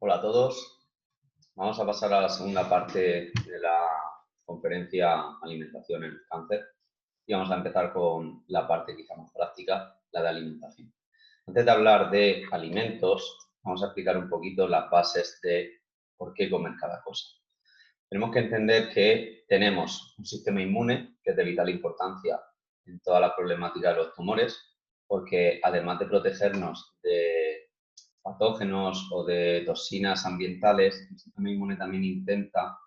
Hola a todos. Vamos a pasar a la segunda parte de la conferencia Alimentación en el cáncer y vamos a empezar con la parte quizá más práctica, la de alimentación. Antes de hablar de alimentos, vamos a explicar un poquito las bases de por qué comer cada cosa. Tenemos que entender que tenemos un sistema inmune que es de vital importancia en toda la problemática de los tumores, porque además de protegernos de patógenos o de toxinas ambientales, el sistema inmune también intenta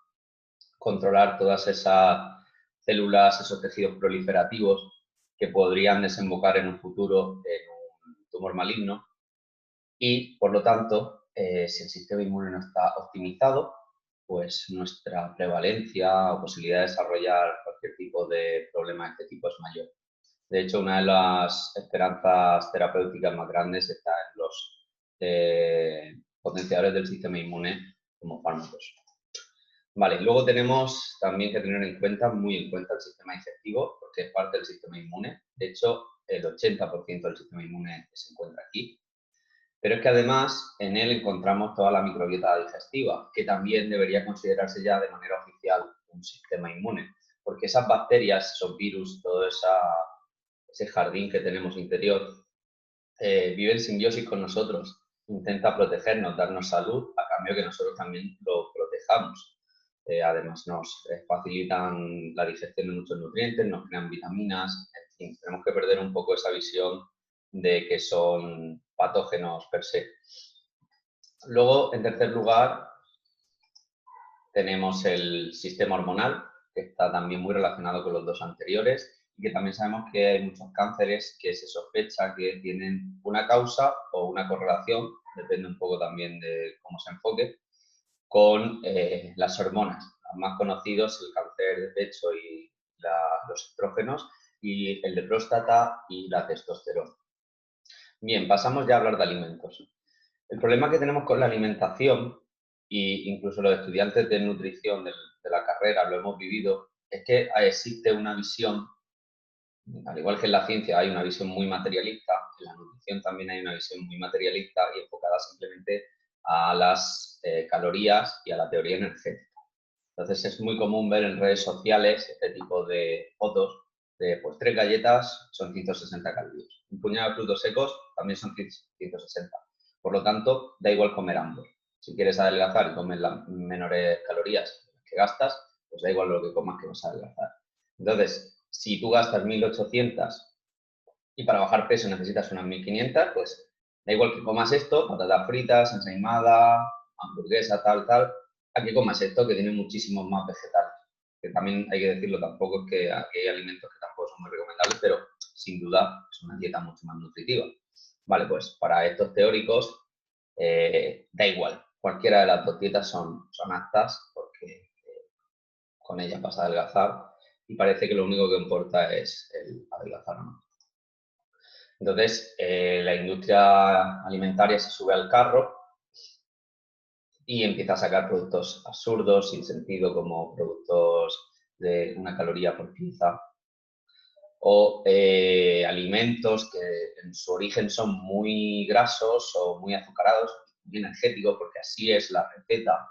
controlar todas esas células, esos tejidos proliferativos que podrían desembocar en un futuro en un tumor maligno y, por lo tanto, si el sistema inmune no está optimizado, pues nuestra prevalencia o posibilidad de desarrollar cualquier tipo de problema de este tipo es mayor. De hecho, una de las esperanzas terapéuticas más grandes está en los potenciadores del sistema inmune como fármacos. Vale, luego tenemos también que tener en cuenta, muy en cuenta, el sistema digestivo, porque es parte del sistema inmune. De hecho, el 80% del sistema inmune se encuentra aquí. Pero es que además en él encontramos toda la microbiota digestiva, que también debería considerarse ya de manera oficial un sistema inmune, porque esas bacterias, esos virus, todo ese jardín que tenemos interior, vive en simbiosis con nosotros, intenta protegernos, darnos salud, a cambio que nosotros también lo protejamos. Además nos facilitan la digestión de muchos nutrientes, nos crean vitaminas, en fin, tenemos que perder un poco esa visión de que son patógenos per se. Luego, en tercer lugar, tenemos el sistema hormonal, que está también muy relacionado con los dos anteriores y que también sabemos que hay muchos cánceres que se sospecha que tienen una causa o una correlación, depende un poco también de cómo se enfoque, con las hormonas. Los más conocidos, el cáncer de pecho y los estrógenos, y el de próstata y la testosterona. Bien, pasamos ya a hablar de alimentos. El problema que tenemos con la alimentación, e incluso los estudiantes de nutrición de la carrera lo hemos vivido, es que existe una visión, al igual que en la ciencia hay una visión muy materialista, en la nutrición también hay una visión muy materialista y enfocada simplemente a las calorías y a la teoría energética. Entonces es muy común ver en redes sociales este tipo de fotos de pues 3 galletas son 160 calorías. Un puñado de frutos secos también son 160. Por lo tanto, da igual comer ambos. Si quieres adelgazar y comes las menores calorías que gastas, pues da igual lo que comas que vas a adelgazar. Entonces, si tú gastas 1.800 y para bajar peso necesitas unas 1.500, pues da igual que comas esto, patatas fritas, ensaimada, hamburguesa, tal, a que comas esto que tiene muchísimos más vegetales. Que también hay que decirlo, tampoco es que aquí hay alimentos que tampoco son muy recomendables, pero sin duda es una dieta mucho más nutritiva. Vale, pues para estos teóricos da igual, cualquiera de las dos dietas son aptas porque con ellas vas a adelgazar y parece que lo único que importa es el adelgazar o no. Entonces, la industria alimentaria se sube al carro y empieza a sacar productos absurdos, sin sentido, como productos de una caloría por pieza, o alimentos que en su origen son muy grasos o muy azucarados, muy energéticos, porque así es la receta,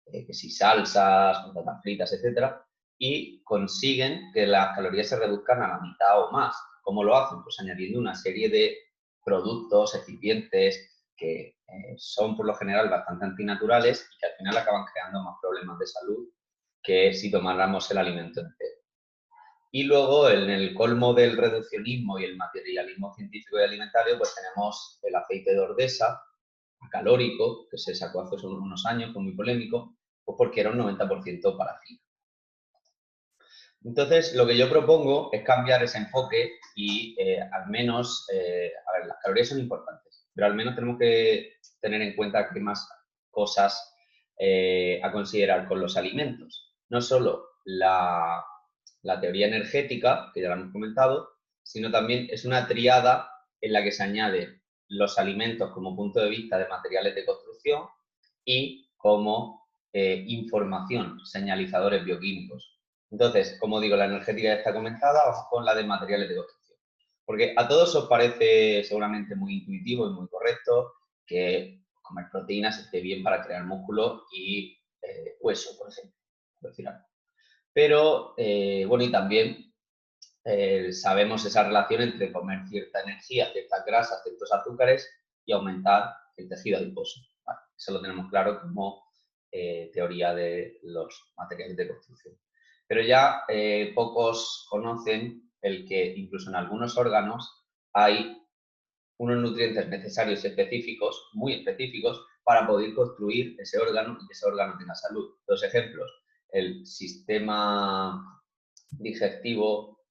que si salsas, patatas fritas, etcétera, y consiguen que las calorías se reduzcan a la mitad o más. ¿Cómo lo hacen? Pues añadiendo una serie de productos, excipientes, que son por lo general bastante antinaturales y que al final acaban creando más problemas de salud que si tomáramos el alimento entero. Y luego, en el colmo del reduccionismo y el materialismo científico y alimentario, pues tenemos el aceite de Ordesa, acalórico, que se sacó hace unos años, fue muy polémico, pues porque era un 90% parafina. Entonces, lo que yo propongo es cambiar ese enfoque y al menos, a ver, las calorías son importantes, pero al menos tenemos que tener en cuenta qué más cosas a considerar con los alimentos. No solo la teoría energética, que ya la hemos comentado, sino también es una triada en la que se añade los alimentos como punto de vista de materiales de construcción y como información, señalizadores bioquímicos. Entonces, como digo, la energética ya está comentada, vamos con la de materiales de construcción. Porque a todos os parece seguramente muy intuitivo y muy correcto que comer proteínas esté bien para crear músculo y hueso, por ejemplo, por decir algo. Pero, bueno, y también sabemos esa relación entre comer cierta energía, ciertas grasas, ciertos azúcares y aumentar el tejido adiposo. Vale, eso lo tenemos claro como teoría de los materiales de construcción. Pero ya pocos conocen el que incluso en algunos órganos hay unos nutrientes necesarios específicos, muy específicos, para poder construir ese órgano y que ese órgano tenga salud. Dos ejemplos: el sistema digestivo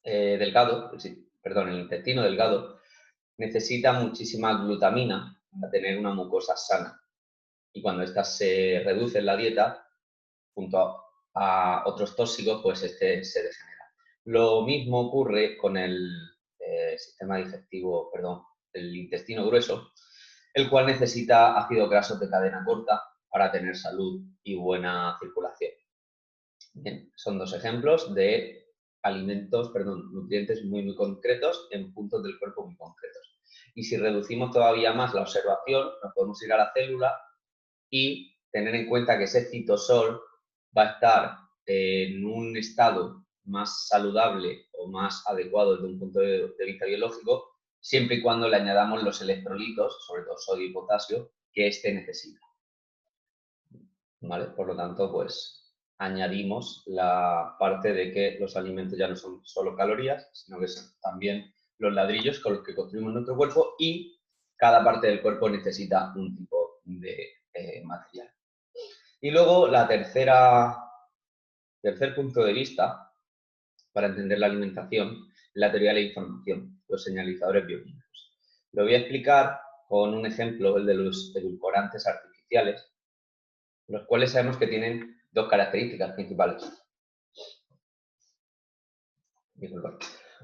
delgado, perdón, el intestino delgado necesita muchísima glutamina para tener una mucosa sana. Y cuando ésta se reduce en la dieta, junto a otros tóxicos, pues este se degenera. Lo mismo ocurre con el sistema digestivo, perdón, el intestino grueso, el cual necesita ácidos grasos de cadena corta para tener salud y buena circulación. Bien, son dos ejemplos de alimentos, perdón, nutrientes muy concretos en puntos del cuerpo muy concretos. Y si reducimos todavía más la observación, nos podemos ir a la célula y tener en cuenta que ese citosol va a estar en un estado más saludable o más adecuado desde un punto de vista biológico, siempre y cuando le añadamos los electrolitos, sobre todo sodio y potasio, que éste necesita. ¿Vale? Por lo tanto, pues añadimos la parte de que los alimentos ya no son solo calorías, sino que son también los ladrillos con los que construimos nuestro cuerpo, y cada parte del cuerpo necesita un tipo de material. Y luego tercer punto de vista para entender la alimentación, la teoría de la información, los señalizadores bioquímicos. Lo voy a explicar con un ejemplo, el de los edulcorantes artificiales, los cuales sabemos que tienen dos características principales.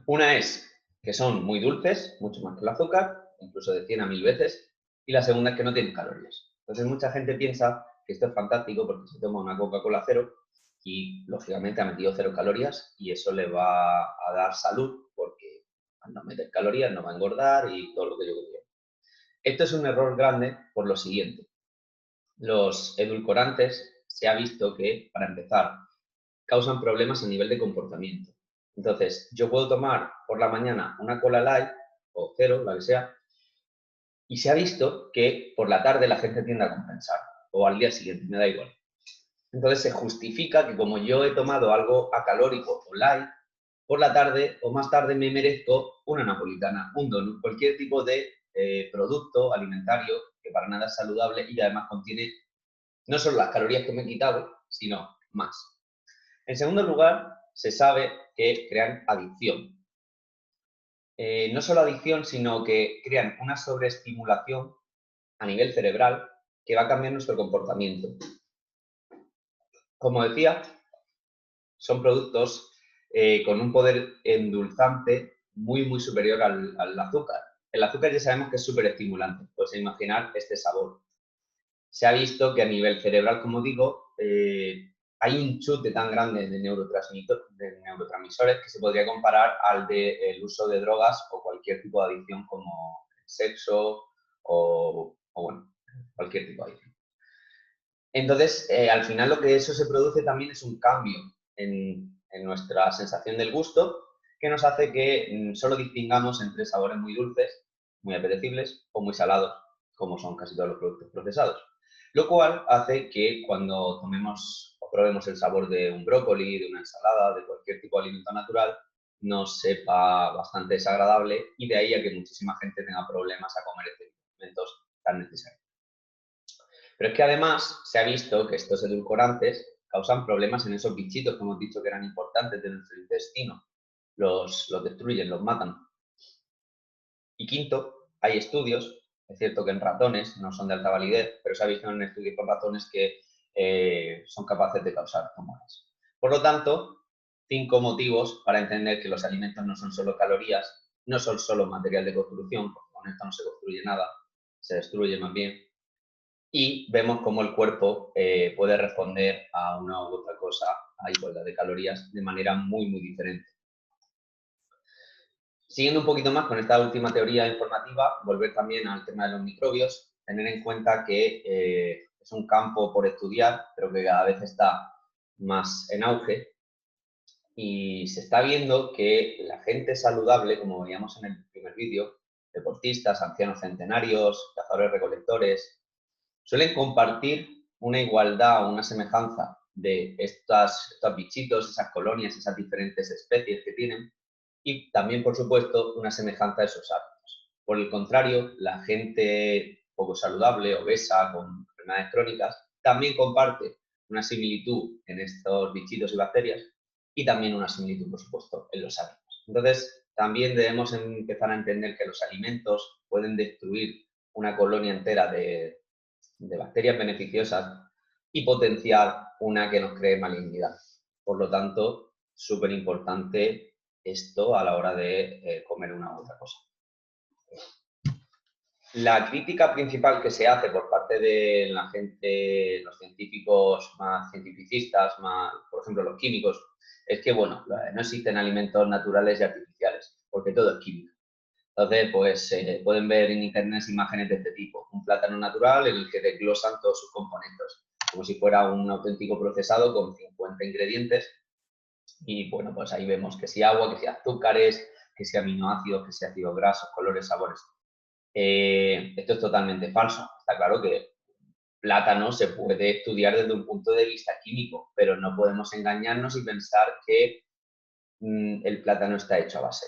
Una es que son muy dulces, mucho más que el azúcar, incluso de 100 a 1000 veces, y la segunda es que no tienen calorías. Entonces mucha gente piensa que esto es fantástico porque se toma una Coca-Cola cero y lógicamente ha metido 0 calorías y eso le va a dar salud porque al no meter calorías no va a engordar y todo lo que yo quiero. Esto es un error grande por lo siguiente. Los edulcorantes se ha visto que, para empezar, causan problemas a nivel de comportamiento. Entonces, yo puedo tomar por la mañana una cola light o cero, la que sea, y se ha visto que por la tarde la gente tiende a compensar, o al día siguiente, me da igual. Entonces se justifica que como yo he tomado algo acalórico o light, por la tarde o más tarde me merezco una napolitana, un donut, cualquier tipo de producto alimentario que para nada es saludable y que además contiene no solo las calorías que me he quitado, sino más. En segundo lugar, se sabe que crean adicción. No solo adicción, sino que crean una sobreestimulación a nivel cerebral que va a cambiar nuestro comportamiento. Como decía, son productos con un poder endulzante muy superior al azúcar. El azúcar ya sabemos que es súper estimulante, puedes imaginar este sabor. Se ha visto que a nivel cerebral, como digo, hay un chute tan grande de neurotransmisores que se podría comparar al del uso de drogas o cualquier tipo de adicción como el sexo o bueno, cualquier tipo de adicción. Entonces, al final lo que eso se produce también es un cambio en nuestra sensación del gusto que nos hace que solo distingamos entre sabores muy dulces, muy apetecibles o muy salados, como son casi todos los productos procesados. Lo cual hace que cuando tomemos o probemos el sabor de un brócoli, de una ensalada, de cualquier tipo de alimento natural, nos sepa bastante desagradable y de ahí a que muchísima gente tenga problemas a comer estos alimentos tan necesarios. Pero es que además se ha visto que estos edulcorantes causan problemas en esos bichitos que hemos dicho que eran importantes de nuestro intestino. Los destruyen, los matan. Y quinto, hay estudios, es cierto que en ratones no son de alta validez, pero se ha visto en estudios con ratones que son capaces de causar tumores. Por lo tanto, 5 motivos para entender que los alimentos no son solo calorías, no son solo material de construcción, porque con esto no se construye nada, se destruye más bien, y vemos cómo el cuerpo puede responder a una u otra cosa, a igualdad de calorías, de manera muy diferente. Siguiendo un poquito más con esta última teoría informativa, volver también al tema de los microbios. tener en cuenta que es un campo por estudiar, pero que cada vez está más en auge y se está viendo que la gente saludable, como veíamos en el primer vídeo, deportistas, ancianos centenarios, cazadores-recolectores, suelen compartir una igualdad, una semejanza de estos bichitos, esas colonias, esas diferentes especies que tienen y también, por supuesto, una semejanza de sus hábitos. Por el contrario, la gente poco saludable, obesa, con enfermedades crónicas, también comparte una similitud en estos bichitos y bacterias y también una similitud, por supuesto, en los hábitos. Entonces, también debemos empezar a entender que los alimentos pueden destruir una colonia entera de bacterias beneficiosas y potenciar una que nos cree malignidad. Por lo tanto, súper importante esto a la hora de comer una u otra cosa. La crítica principal que se hace por parte de la gente, los científicos más cientificistas, por ejemplo los químicos, es que, bueno, no existen alimentos naturales y artificiales, porque todo es químico. Entonces, pues pueden ver en internet imágenes de este tipo. Un plátano natural en el que desglosan todos sus componentes, como si fuera un auténtico procesado con 50 ingredientes. Y bueno, pues ahí vemos que si agua, que si azúcares, que si aminoácidos, que si ácidos grasos, colores, sabores. Esto es totalmente falso. Está claro que plátano se puede estudiar desde un punto de vista químico, pero no podemos engañarnos y pensar que el plátano está hecho a base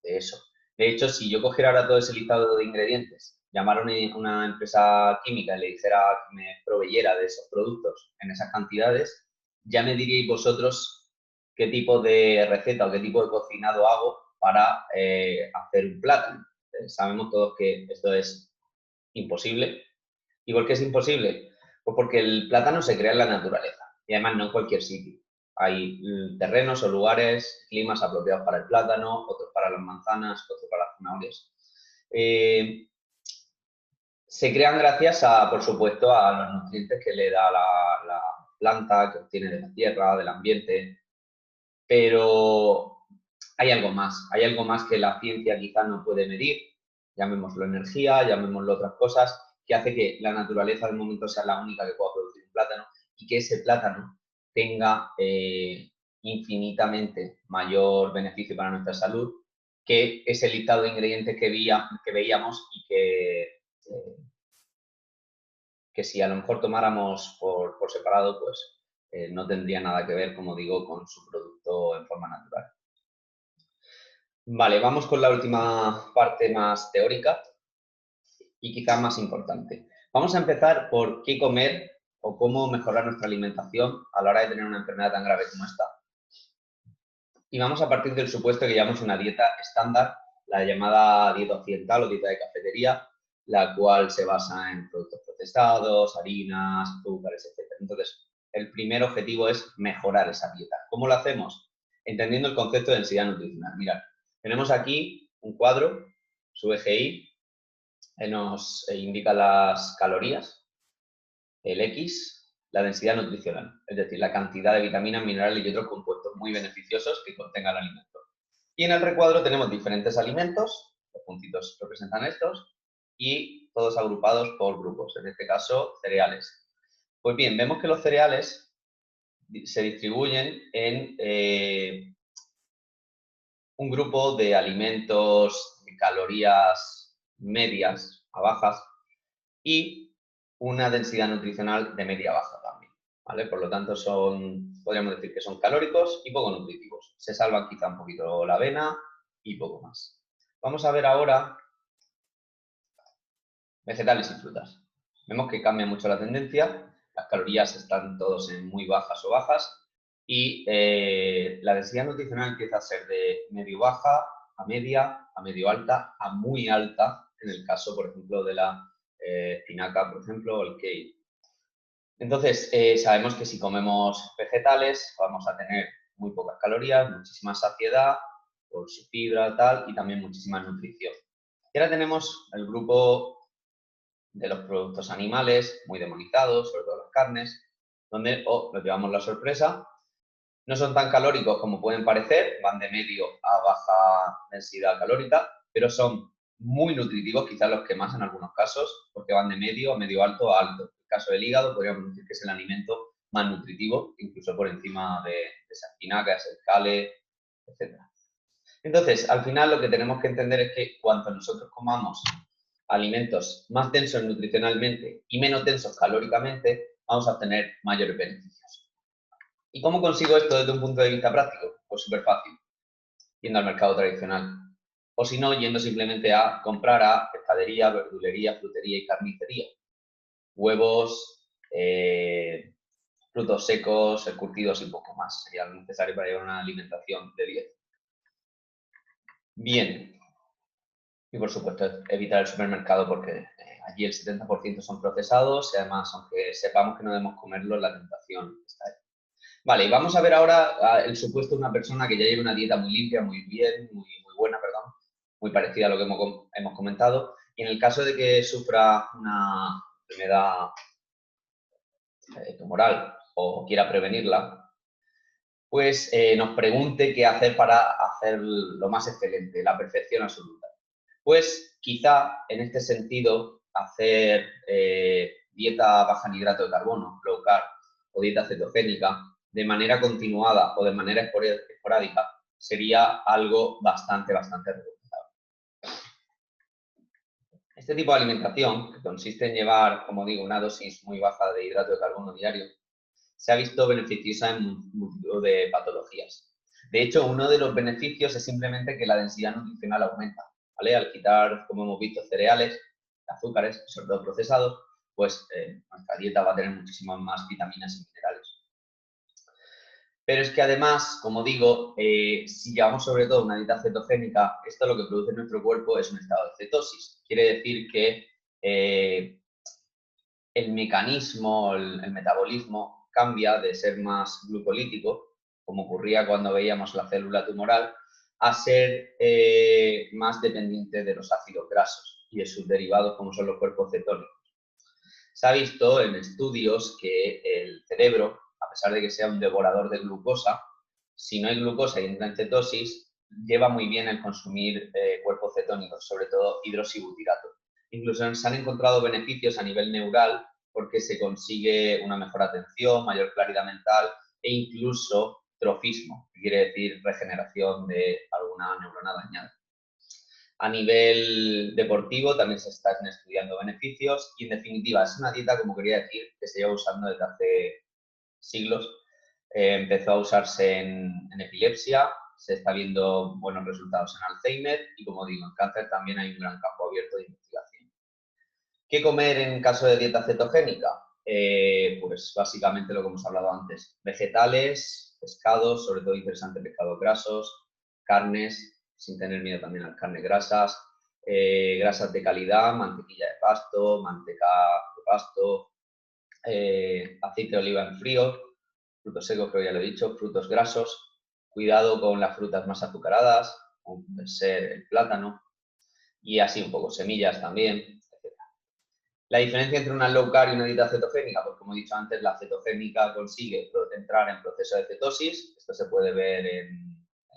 de eso. De hecho, si yo cogiera ahora todo ese listado de ingredientes, llamara a una empresa química y le dijera que me proveyera de esos productos en esas cantidades, ya me diríais vosotros qué tipo de receta o qué tipo de cocinado hago para hacer un plátano. Sabemos todos que esto es imposible. ¿Y por qué es imposible? Pues porque el plátano se crea en la naturaleza y además no en cualquier sitio. Hay terrenos o lugares, climas apropiados para el plátano, otros para las manzanas, otros para las zanahorias. Se crean gracias a, por supuesto, a los nutrientes que le da la planta, que obtiene de la tierra, del ambiente, pero hay algo más que la ciencia quizás no puede medir, llamémoslo energía, llamémoslo otras cosas, que hace que la naturaleza del momento sea la única que pueda producir un plátano y que ese plátano tenga infinitamente mayor beneficio para nuestra salud que ese listado de ingredientes que veíamos y que si a lo mejor tomáramos por separado, pues no tendría nada que ver, como digo, con su producto en forma natural. Vale, vamos con la última parte más teórica y quizás más importante. Vamos a empezar por qué comer o cómo mejorar nuestra alimentación a la hora de tener una enfermedad tan grave como esta. Y vamos a partir del supuesto que llevamos una dieta estándar, la llamada dieta occidental o dieta de cafetería, la cual se basa en productos procesados, harinas, azúcares, etc. Entonces, el primer objetivo es mejorar esa dieta. ¿Cómo lo hacemos? Entendiendo el concepto de densidad nutricional. Mirad, tenemos aquí un cuadro, su eje Y, que nos indica las calorías, el X, la densidad nutricional, es decir, la cantidad de vitaminas, minerales y otros compuestos muy beneficiosos que contenga el alimento. Y en el recuadro tenemos diferentes alimentos, los puntitos representan estos, y todos agrupados por grupos, en este caso cereales. Pues bien, vemos que los cereales se distribuyen en un grupo de alimentos de calorías medias a bajas y una densidad nutricional de media a baja también, ¿vale? Por lo tanto, podríamos decir que son calóricos y poco nutritivos. Se salvan quizá un poquito la avena y poco más. Vamos a ver ahora vegetales y frutas. Vemos que cambia mucho la tendencia, las calorías están todos en muy bajas o bajas y la densidad nutricional empieza a ser de medio baja, a medio alta, a muy alta, en el caso, por ejemplo, de la espinaca, por ejemplo, o el kale. Entonces, sabemos que si comemos vegetales vamos a tener muy pocas calorías, muchísima saciedad por su fibra tal y también muchísima nutrición. Y ahora tenemos el grupo de los productos animales, muy demonizados, sobre todo las carnes, donde nos llevamos la sorpresa. No son tan calóricos como pueden parecer, van de medio a baja densidad calórica, pero son muy nutritivos, quizás los que más en algunos casos, porque van de medio a medio alto a alto. En el caso del hígado podríamos decir que es el alimento más nutritivo, incluso por encima de esas espinacas, el cale, etc. Entonces, al final lo que tenemos que entender es que cuanto nosotros comamos alimentos más densos nutricionalmente y menos densos calóricamente, vamos a obtener mayores beneficios. ¿Y cómo consigo esto desde un punto de vista práctico? Pues súper fácil, yendo al mercado tradicional. O si no, yendo simplemente a comprar a pescadería, verdulería, frutería y carnicería. Huevos, frutos secos, curtidos y poco más. Sería lo necesario para llevar una alimentación de 10. Bien. Y por supuesto, evitar el supermercado porque allí el 70% son procesados y además, aunque sepamos que no debemos comerlos, la tentación está ahí. Vale, y vamos a ver ahora el supuesto de una persona que ya lleva una dieta muy limpia, muy bien, muy buena, perdón, muy parecida a lo que hemos comentado. Y en el caso de que sufra una enfermedad tumoral o quiera prevenirla, pues nos pregunte qué hacer para hacer lo más excelente, la perfección absoluta. Pues quizá en este sentido hacer dieta baja en hidrato de carbono, low carb, o dieta cetogénica, de manera continuada o de manera esporádica, sería algo bastante recomendable. Este tipo de alimentación, que consiste en llevar, como digo, una dosis muy baja de hidrato de carbono diario, se ha visto beneficiosa en multitud de patologías. De hecho, uno de los beneficios es simplemente que la densidad nutricional aumenta, ¿vale? Al quitar, como hemos visto, cereales, azúcares, sobre todo procesados, pues nuestra dieta va a tener muchísimas más vitaminas y minerales. Pero es que además, como digo, si llevamos sobre todo una dieta cetogénica, esto lo que produce en nuestro cuerpo es un estado de cetosis. Quiere decir que el mecanismo, el metabolismo cambia de ser más glucolítico, como ocurría cuando veíamos la célula tumoral, a ser más dependiente de los ácidos grasos y de sus derivados, como son los cuerpos cetónicos. Se ha visto en estudios que el cerebro, a pesar de que sea un devorador de glucosa, si no hay glucosa y entra en cetosis, lleva muy bien el consumir cuerpos cetónicos, sobre todo hidroxibutirato. Incluso se han encontrado beneficios a nivel neural porque se consigue una mejor atención, mayor claridad mental e incluso trofismo, que quiere decir regeneración de alguna neurona dañada. A nivel deportivo también se están estudiando beneficios y, en definitiva, es una dieta, como quería decir, que se lleva usando desde hace siglos. Empezó a usarse en epilepsia, se está viendo buenos resultados en Alzheimer y, como digo, en cáncer también hay un gran campo abierto de investigación. ¿Qué comer en caso de dieta cetogénica? Pues básicamente lo que hemos hablado antes. Vegetales, pescados, sobre todo interesante pescados grasos, carnes, sin tener miedo también a las carnes grasas, grasas de calidad, mantequilla de pasto, manteca de pasto, aceite de oliva en frío, frutos secos, creo que ya lo he dicho, frutos grasos, cuidado con las frutas más azucaradas, como puede ser el plátano, y así un poco semillas también, etc. La diferencia entre una low carb y una dieta cetogénica, pues como he dicho antes, la cetogénica consigue entrar en proceso de cetosis, esto se puede ver en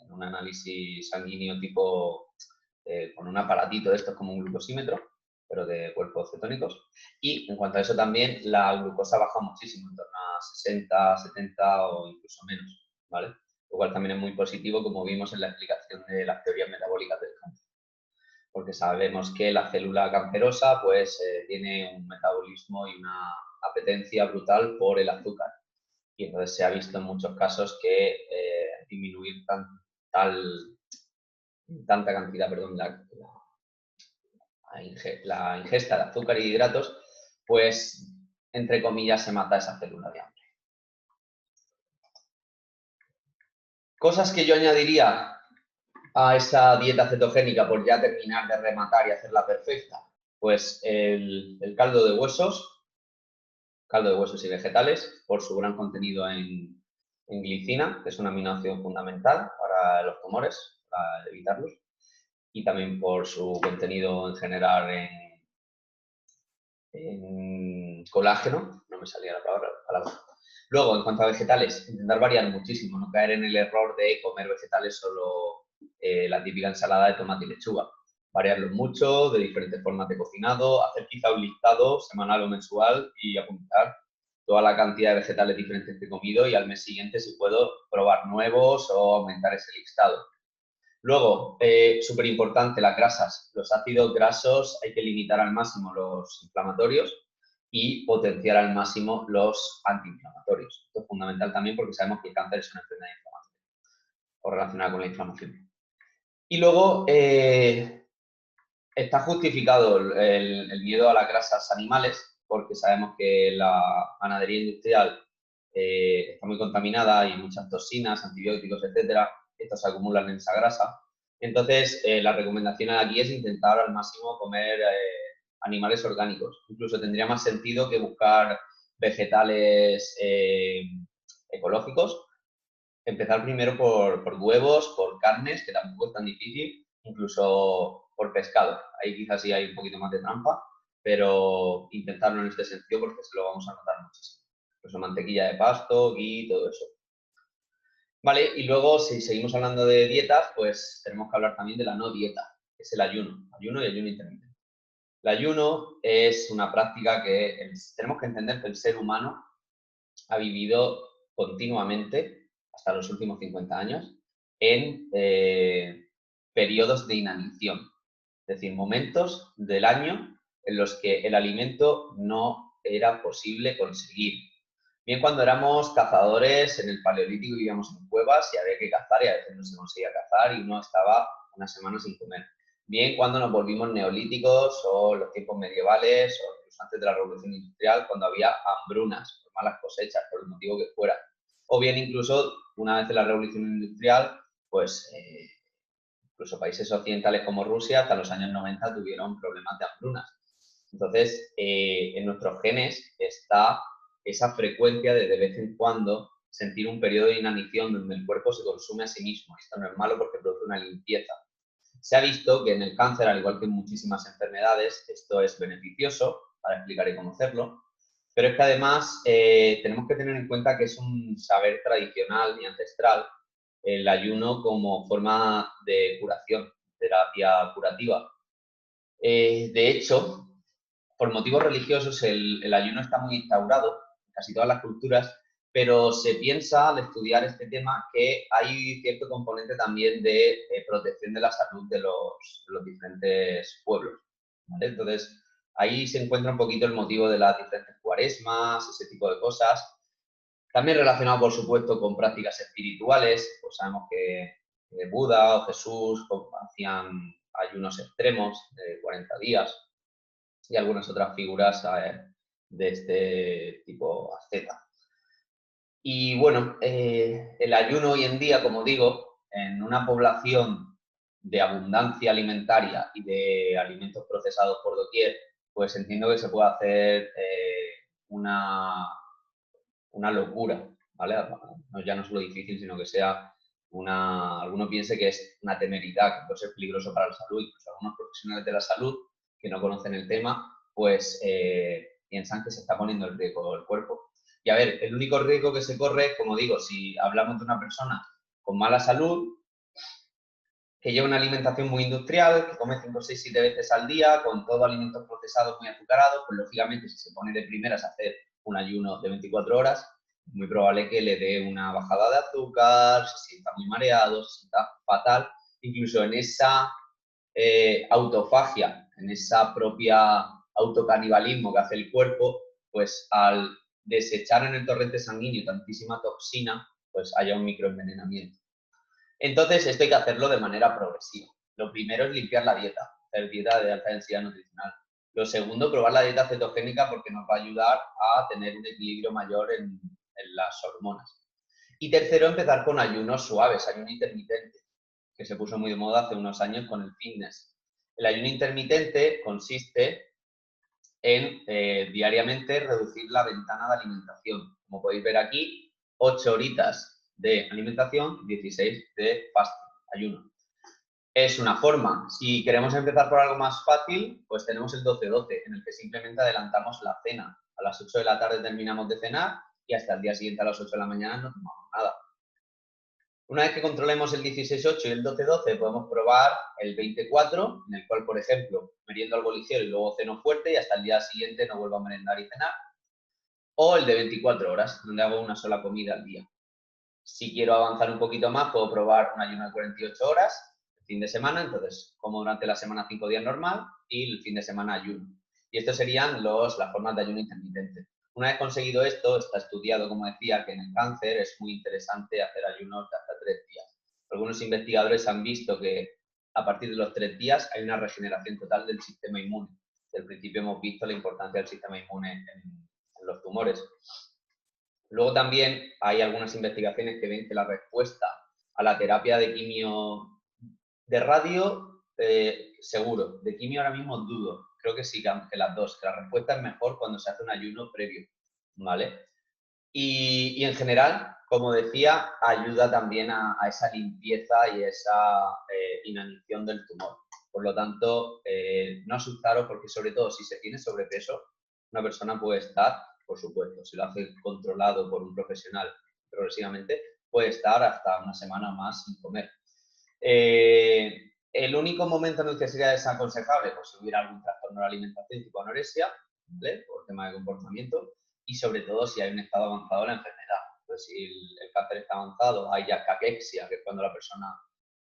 un análisis sanguíneo tipo con un aparatito de estos como un glucosímetro, pero de cuerpos cetónicos. Y en cuanto a eso también, la glucosa baja muchísimo, en torno a 60, 70 o incluso menos, ¿vale? Lo cual también es muy positivo, como vimos en la explicación de las teorías metabólicas del cáncer. Porque sabemos que la célula cancerosa pues tiene un metabolismo y una apetencia brutal por el azúcar. Y entonces se ha visto en muchos casos que disminuir tanta cantidad, perdón, la ingesta de azúcar y hidratos, pues, entre comillas, se mata esa célula de hambre. Cosas que yo añadiría a esa dieta cetogénica por ya terminar de rematar y hacerla perfecta. Pues el caldo de huesos y vegetales, por su gran contenido en glicina, que es un aminoácido fundamental para los tumores, para evitarlos, y también por su contenido en general en colágeno, no me salía la palabra. Luego, en cuanto a vegetales, intentar variar muchísimo, no caer en el error de comer vegetales solo la típica ensalada de tomate y lechuga, variarlos mucho, de diferentes formas de cocinado, hacer quizá un listado semanal o mensual y apuntar toda la cantidad de vegetales diferentes que he comido y al mes siguiente si puedo probar nuevos o aumentar ese listado. Luego, súper importante, las grasas. Los ácidos grasos hay que limitar al máximo los inflamatorios y potenciar al máximo los antiinflamatorios. Esto es fundamental también porque sabemos que el cáncer es una enfermedad inflamatoria o relacionada con la inflamación. Y luego, está justificado el miedo a las grasas animales porque sabemos que la ganadería industrial está muy contaminada, hay muchas toxinas, antibióticos, etcétera. Estos se acumulan en esa grasa. Entonces, la recomendación aquí es intentar al máximo comer animales orgánicos. Incluso tendría más sentido que buscar vegetales ecológicos. Empezar primero por huevos, por carnes, que tampoco es tan difícil, incluso por pescado. Ahí quizás sí hay un poquito más de trampa, pero intentarlo en este sentido porque se lo vamos a notar muchísimo. Incluso mantequilla de pasto, ghee, todo eso. Vale, y luego si seguimos hablando de dietas, pues tenemos que hablar también de la no dieta, que es el ayuno y ayuno intermitente. El ayuno es una práctica que tenemos que entender que el ser humano ha vivido continuamente, hasta los últimos 50 años, en periodos de inanición. Es decir, momentos del año en los que el alimento no era posible conseguir. Bien cuando éramos cazadores en el Paleolítico, vivíamos en cuevas y había que cazar y a veces no se conseguía cazar y uno estaba una semana sin comer. Bien cuando nos volvimos neolíticos o los tiempos medievales o incluso antes de la Revolución Industrial, cuando había hambrunas por malas cosechas, por el motivo que fuera. O bien incluso una vez en la Revolución Industrial, pues incluso países occidentales como Rusia hasta los años 90 tuvieron problemas de hambrunas. Entonces, en nuestros genes está esa frecuencia de vez en cuando sentir un periodo de inanición donde el cuerpo se consume a sí mismo. Esto no es malo porque produce una limpieza. Se ha visto que en el cáncer, al igual que en muchísimas enfermedades, esto es beneficioso, ahora explicaré cómo hacerlo, pero es que además tenemos que tener en cuenta que es un saber tradicional y ancestral el ayuno como forma de curación, terapia curativa. De hecho, por motivos religiosos el ayuno está muy instaurado en casi todas las culturas, pero se piensa al estudiar este tema que hay cierto componente también de protección de la salud de los diferentes pueblos. ¿Vale? Entonces, ahí se encuentra un poquito el motivo de las diferentes cuaresmas, ese tipo de cosas. También relacionado, por supuesto, con prácticas espirituales, pues sabemos que Buda o Jesús hacían ayunos extremos de 40 días y algunas otras figuras de este tipo asceta. Y bueno, el ayuno hoy en día, como digo, en una población de abundancia alimentaria y de alimentos procesados por doquier, pues entiendo que se puede hacer una locura, ¿vale? Ya no solo difícil, sino que sea alguno piense que es una temeridad, que puede ser peligroso para la salud. Incluso algunos profesionales de la salud que no conocen el tema, pues piensan que se está poniendo en riesgo el cuerpo. Y a ver, el único riesgo que se corre, como digo, si hablamos de una persona con mala salud, que lleva una alimentación muy industrial, que come 5, 6, 7 veces al día, con todo alimentos procesados muy azucarados, pues lógicamente si se pone de primeras a hacer un ayuno de 24 horas, es muy probable que le dé una bajada de azúcar, se sienta muy mareado, se sienta fatal, incluso en esa autofagia, en esa propia autocanibalismo que hace el cuerpo, pues al desechar en el torrente sanguíneo tantísima toxina, pues haya un microenvenenamiento. Entonces, esto hay que hacerlo de manera progresiva. Lo primero es limpiar la dieta, hacer dieta de alta densidad nutricional. Lo segundo, probar la dieta cetogénica porque nos va a ayudar a tener un equilibrio mayor en las hormonas. Y tercero, empezar con ayunos suaves, ayuno intermitente, que se puso muy de moda hace unos años con el fitness. El ayuno intermitente consiste en diariamente reducir la ventana de alimentación. Como podéis ver aquí, 8 horitas de alimentación, 16 de fasting, ayuno. Es una forma. Si queremos empezar por algo más fácil, pues tenemos el 12-12, en el que simplemente adelantamos la cena. A las 8 de la tarde terminamos de cenar y hasta el día siguiente a las 8 de la mañana no tomamos nada. Una vez que controlemos el 16-8 y el 12-12, podemos probar el 20-4, en el cual, por ejemplo, meriendo algo ligero y luego ceno fuerte y hasta el día siguiente no vuelvo a merendar y cenar. O el de 24 horas, donde hago una sola comida al día. Si quiero avanzar un poquito más, puedo probar un ayuno de 48 horas, el fin de semana, entonces como durante la semana 5 días normal y el fin de semana ayuno. Y estos serían las formas de ayuno intermitente. Una vez conseguido esto, está estudiado, como decía, que en el cáncer es muy interesante hacer ayunos de hasta 3 días. Algunos investigadores han visto que a partir de los 3 días hay una regeneración total del sistema inmune. Desde el principio hemos visto la importancia del sistema inmune en los tumores. Luego también hay algunas investigaciones que ven que la respuesta a la terapia de quimio de radio, seguro. De quimio ahora mismo dudo. Creo que sí, que las dos. Que la respuesta es mejor cuando se hace un ayuno previo, ¿vale? Y en general, como decía, ayuda también a esa limpieza y esa inanición del tumor. Por lo tanto, no asustaros porque sobre todo si se tiene sobrepeso, una persona puede estar, por supuesto, si lo hace controlado por un profesional progresivamente, puede estar hasta una semana más sin comer. El único momento en el que sería desaconsejable, pues si hubiera algún trastorno de la alimentación tipo anorexia, ¿vale? Por tema de comportamiento, y sobre todo si hay un estado avanzado de la enfermedad. Pues si el cáncer está avanzado, hay ya caquexia, que es cuando la persona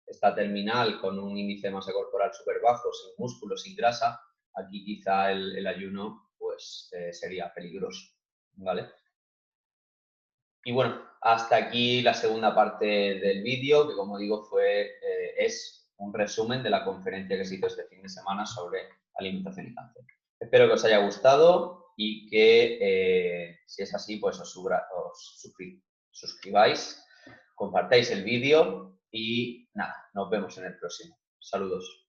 está terminal con un índice de masa corporal súper bajo, sin músculo, sin grasa, aquí quizá el ayuno pues sería peligroso, ¿vale? Y bueno, hasta aquí la segunda parte del vídeo, que como digo es un resumen de la conferencia que se hizo este fin de semana sobre alimentación y cáncer. Espero que os haya gustado y que, si es así, pues os suscribáis, compartáis el vídeo y nada, nos vemos en el próximo. Saludos.